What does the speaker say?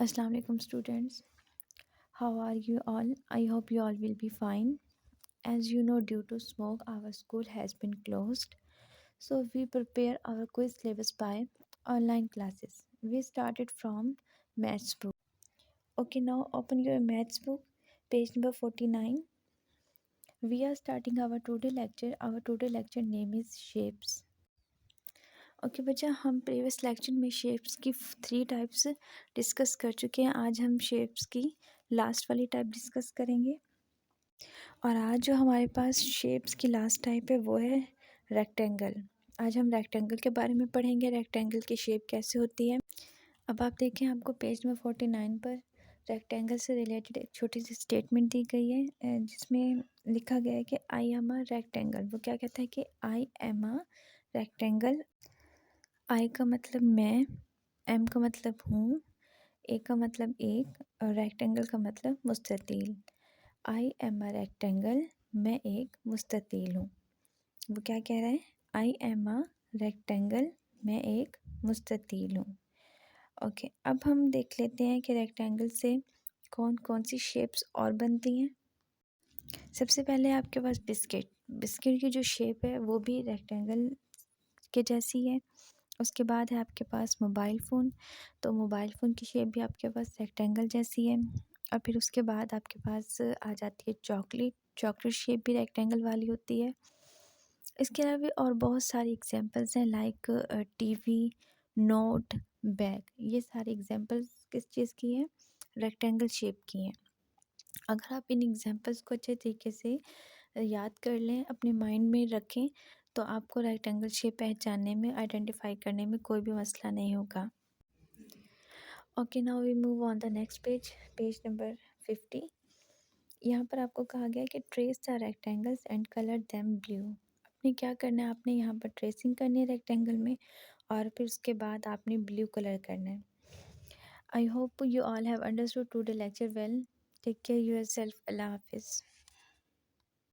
Assalamu alaikum students. How are you all? I hope you all will be fine. As you know, due to smoke, our school has been closed. So we prepare our quiz syllabus by online classes. We started from maths book. Okay, now open your maths book, page number 49. We are starting our today lecture. Our today lecture name is shapes. Okay बच्चा, हम previous lecture में shapes की 3 types discuss कर चुके हैं। आज हम shapes की लास्ट वाली टाइप डिस्कस करेंगे और आज जो हमारे पास शेप्स की लास्ट टाइप है वो है रेक्टेंगल। आज हम रेक्टेंगल के बारे में पढ़ेंगे, रेक्टेंगल की शेप कैसे होती है। अब आप देखें, आपको पेज नंबर 49 पर रेक्टेंगल से रिलेटेड एक छोटी सी स्टेटमेंट दी गई है जिसमें लिखा गया है कि आई एम अ रेक्टेंगल। वो क्या कहता है कि आई एम अ रेक्टेंगल। आई का मतलब मैं, एम का मतलब हूँ, ए का मतलब एक और रेक्टेंगल का मतलब मुस्ततील। आई एम अ रेक्टेंगल, मैं एक मुस्ततील हूँ। वो क्या कह रहा है? आई एम अ रेक्टेंगल, मैं एक मुस्ततील हूँ। ओके, अब हम देख लेते हैं कि रेक्टेंगल से कौन कौन सी शेप्स और बनती हैं। सबसे पहले आपके पास बिस्किट। बिस्किट की जो शेप है वो भी रेक्टेंगल के जैसी है। उसके बाद है आपके पास मोबाइल फ़ोन। तो मोबाइल फ़ोन की शेप भी आपके पास रेक्टेंगल जैसी है। और फिर उसके बाद आपके पास आ जाती है चॉकलेट। चॉकलेट शेप भी रेक्टेंगल वाली होती है। इसके अलावा भी और बहुत सारी एग्जांपल्स हैं, लाइक टीवी, नोट, बैग। ये सारी एग्जांपल्स किस चीज़ की हैं? रेक्टेंगल शेप की हैं। अगर आप इन एग्जांपल्स को अच्छे तरीके से याद कर लें, अपने माइंड में रखें, तो आपको रेक्टेंगल शेप पहचानने में, आइडेंटिफाई करने में कोई भी मसला नहीं होगा। Okay, now we move on the next page, page number 50। यहाँ पर आपको कहा गया है कि trace the rectangles and colour them blue. आपने क्या करना है? आपने यहाँ पर ट्रेसिंग करनी है रेक्टेंगल में और फिर उसके बाद आपने ब्लू कलर करना है। I hope you all have understood today lecture well. Take care yourself. अल्लाह हाफिज़।